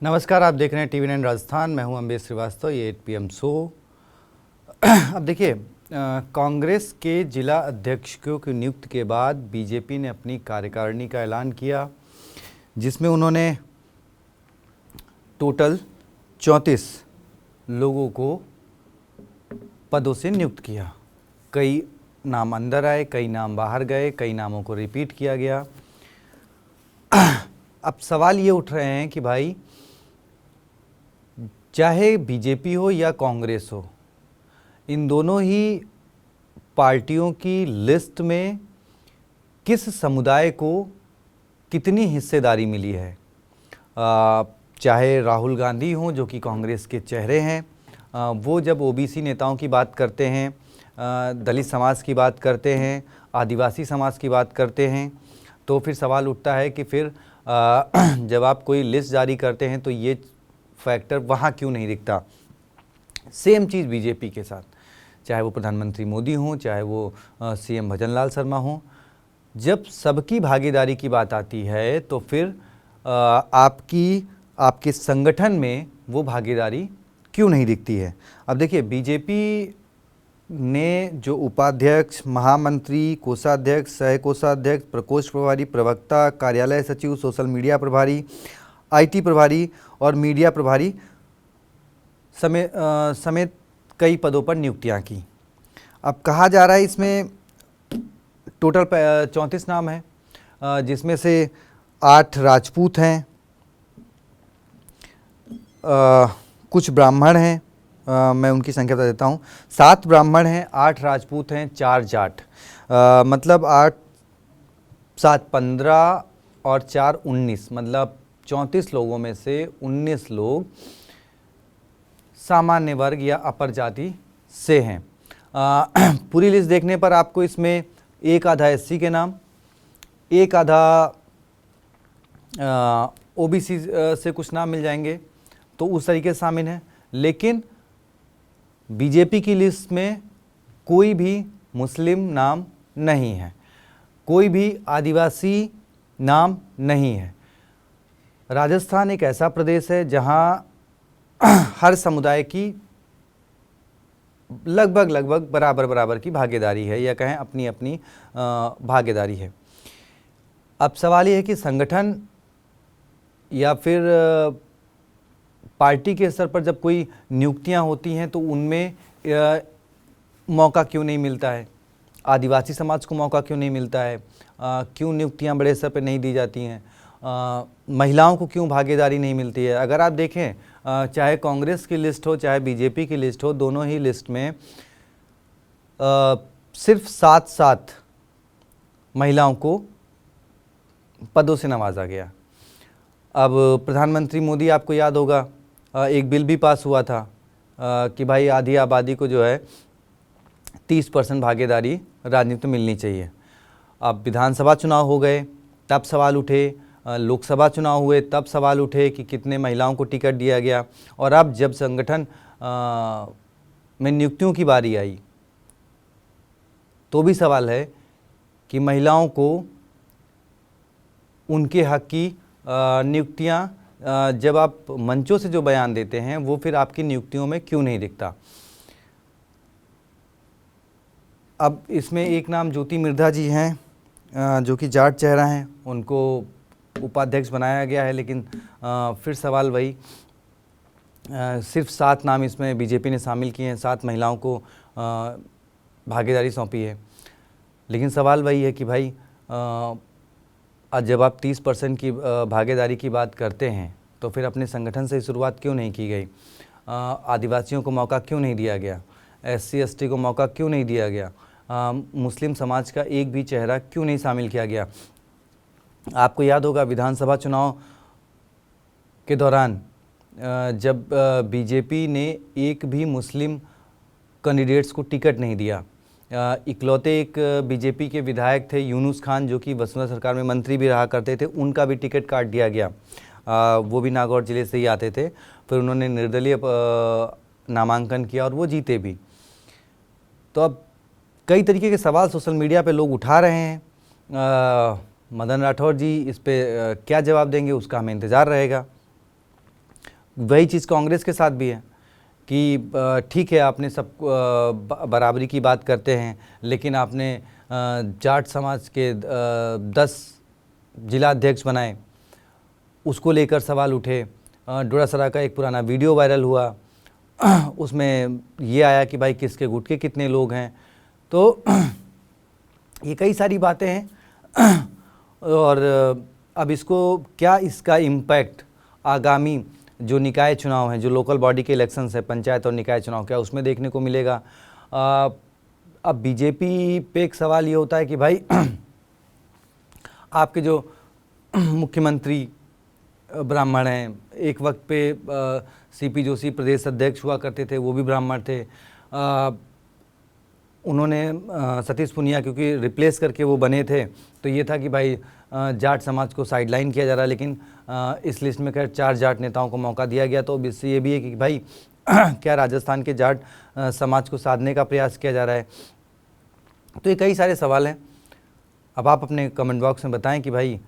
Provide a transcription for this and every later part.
नमस्कार, आप देख रहे हैं TV9 राजस्थान। मैं हूं अम्बेश श्रीवास्तव। ये 8 PM शो। अब देखिए, कांग्रेस के जिला अध्यक्षों की नियुक्ति के बाद बीजेपी ने अपनी कार्यकारिणी का ऐलान किया, जिसमें उन्होंने टोटल 34 लोगों को पदों से नियुक्त किया। कई नाम अंदर आए, कई नाम बाहर गए, कई नामों को रिपीट किया गया। अब सवाल ये उठ रहे हैं कि भाई, चाहे बीजेपी हो या कांग्रेस हो, इन दोनों ही पार्टियों की लिस्ट में किस समुदाय को कितनी हिस्सेदारी मिली है। चाहे राहुल गांधी हों, जो कि कांग्रेस के चेहरे हैं, वो जब ओबीसी नेताओं की बात करते हैं, दलित समाज की बात करते हैं, आदिवासी समाज की बात करते हैं, तो फिर सवाल उठता है कि फिर जब आप कोई लिस्ट जारी करते हैं तो ये फैक्टर वहाँ क्यों नहीं दिखता। सेम चीज़ बीजेपी के साथ, चाहे वो प्रधानमंत्री मोदी हों, चाहे वो CM भजनलाल शर्मा हों, जब सबकी भागीदारी की बात आती है तो फिर आपके संगठन में वो भागीदारी क्यों नहीं दिखती है। अब देखिए, बीजेपी ने जो उपाध्यक्ष, महामंत्री, कोषाध्यक्ष, सह कोषाध्यक्ष, प्रकोष्ठ प्रभारी, प्रवक्ता, कार्यालय सचिव, सोशल मीडिया प्रभारी, IT प्रभारी और मीडिया प्रभारी समेत कई पदों पर नियुक्तियां की। अब कहा जा रहा है इसमें टोटल 34 नाम हैं, जिसमें से 8 राजपूत हैं, कुछ ब्राह्मण हैं। मैं उनकी संख्या बता देता हूँ। 7 ब्राह्मण हैं, 8 राजपूत हैं, 4 जाट। मतलब 8, 7, 15 और 4, 19। मतलब 34 लोगों में से 19 लोग सामान्य वर्ग या अपर जाति से हैं। पूरी लिस्ट देखने पर आपको इसमें एक आधा SC के नाम, एक आधा OBC से कुछ नाम मिल जाएंगे, तो उस तरीके से शामिल हैं। लेकिन बीजेपी की लिस्ट में कोई भी मुस्लिम नाम नहीं है, कोई भी आदिवासी नाम नहीं है। राजस्थान एक ऐसा प्रदेश है जहां हर समुदाय की लगभग बराबर की भागीदारी है, या कहें अपनी अपनी भागीदारी है। अब सवाल ये है कि संगठन या फिर पार्टी के स्तर पर जब कोई नियुक्तियां होती हैं तो उनमें मौका क्यों नहीं मिलता है, आदिवासी समाज को मौका क्यों नहीं मिलता है, क्यों नियुक्तियां बड़े स्तर पर नहीं दी जाती हैं, महिलाओं को क्यों भागीदारी नहीं मिलती है। अगर आप देखें, चाहे कांग्रेस की लिस्ट हो चाहे बीजेपी की लिस्ट हो, दोनों ही लिस्ट में सिर्फ 7 महिलाओं को पदों से नवाजा गया। अब प्रधानमंत्री मोदी, आपको याद होगा, एक बिल भी पास हुआ था कि भाई आधी आबादी को जो है 30% भागीदारी राजनीति में मिलनी चाहिए। अब विधानसभा चुनाव हो गए तब सवाल उठे, लोकसभा चुनाव हुए तब सवाल उठे कि कितने महिलाओं को टिकट दिया गया, और अब जब संगठन में नियुक्तियों की बारी आई तो भी सवाल है कि महिलाओं को उनके हक की नियुक्तियां, जब आप मंचों से जो बयान देते हैं वो फिर आपकी नियुक्तियों में क्यों नहीं दिखता। अब इसमें एक नाम ज्योति मिर्धा जी हैं, जो कि जाट चेहरा हैं, उनको उपाध्यक्ष बनाया गया है। लेकिन फिर सवाल वही, सिर्फ 7 नाम इसमें बीजेपी ने शामिल किए हैं, 7 महिलाओं को भागीदारी सौंपी है। लेकिन सवाल वही है कि भाई, जब आप 30% की भागीदारी की बात करते हैं तो फिर अपने संगठन से शुरुआत क्यों नहीं की गई, आदिवासियों को मौका क्यों नहीं दिया गया, SC ST को मौका क्यों नहीं दिया गया, मुस्लिम समाज का एक भी चेहरा क्यों नहीं शामिल किया गया। आपको याद होगा, विधानसभा चुनाव के दौरान जब बीजेपी ने एक भी मुस्लिम कैंडिडेट्स को टिकट नहीं दिया, इकलौते एक बीजेपी के विधायक थे यूनुस खान, जो कि वसुंधरा सरकार में मंत्री भी रहा करते थे, उनका भी टिकट काट दिया गया। वो भी नागौर ज़िले से ही आते थे। फिर उन्होंने निर्दलीय नामांकन किया और वो जीते भी। तो अब कई तरीके के सवाल सोशल मीडिया पे लोग उठा रहे हैं। मदन राठौर जी इस पे क्या जवाब देंगे, उसका हमें इंतज़ार रहेगा। वही चीज़ कांग्रेस के साथ भी है कि ठीक है आपने सब बराबरी की बात करते हैं, लेकिन आपने जाट समाज के 10 जिला अध्यक्ष बनाए, उसको लेकर सवाल उठे। डोडासरा का एक पुराना वीडियो वायरल हुआ, उसमें ये आया कि भाई किसके गुट के कितने लोग हैं। तो ये कई सारी बातें हैं और अब इसको क्या इसका इम्पैक्ट आगामी जो निकाय चुनाव हैं, जो लोकल बॉडी के इलेक्शंस है, पंचायत और निकाय चुनाव, क्या उसमें देखने को मिलेगा। अब बीजेपी पे एक सवाल ये होता है कि भाई आपके जो मुख्यमंत्री ब्राह्मण हैं, एक वक्त पे सीपी जोशी प्रदेश अध्यक्ष हुआ करते थे, वो भी ब्राह्मण थे। उन्होंने सतीश पुनिया क्योंकि रिप्लेस करके वो बने थे, तो ये था कि भाई जाट समाज को साइडलाइन किया जा रहा है, लेकिन इस लिस्ट में खैर 4 जाट नेताओं को मौका दिया गया। तो इससे ये भी है कि भाई क्या राजस्थान के जाट समाज को साधने का प्रयास किया जा रहा है। तो ये कई सारे सवाल हैं। अब आप अपने कमेंट बॉक्स में बताएं कि भाई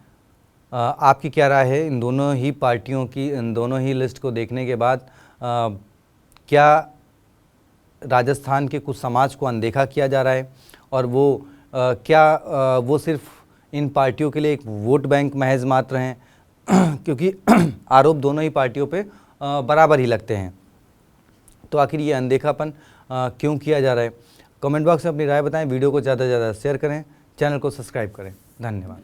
आपकी क्या राय है इन दोनों ही पार्टियों की, इन दोनों ही लिस्ट को देखने के बाद। क्या राजस्थान के कुछ समाज को अनदेखा किया जा रहा है और वो क्या वो सिर्फ इन पार्टियों के लिए एक वोट बैंक महज मात्र हैं क्योंकि आरोप दोनों ही पार्टियों पे बराबर ही लगते हैं। तो आखिर ये अनदेखापन क्यों किया जा रहा है? कमेंट बॉक्स में अपनी राय बताएं। वीडियो को ज़्यादा से ज़्यादा शेयर करें, चैनल को सब्सक्राइब करें। धन्यवाद।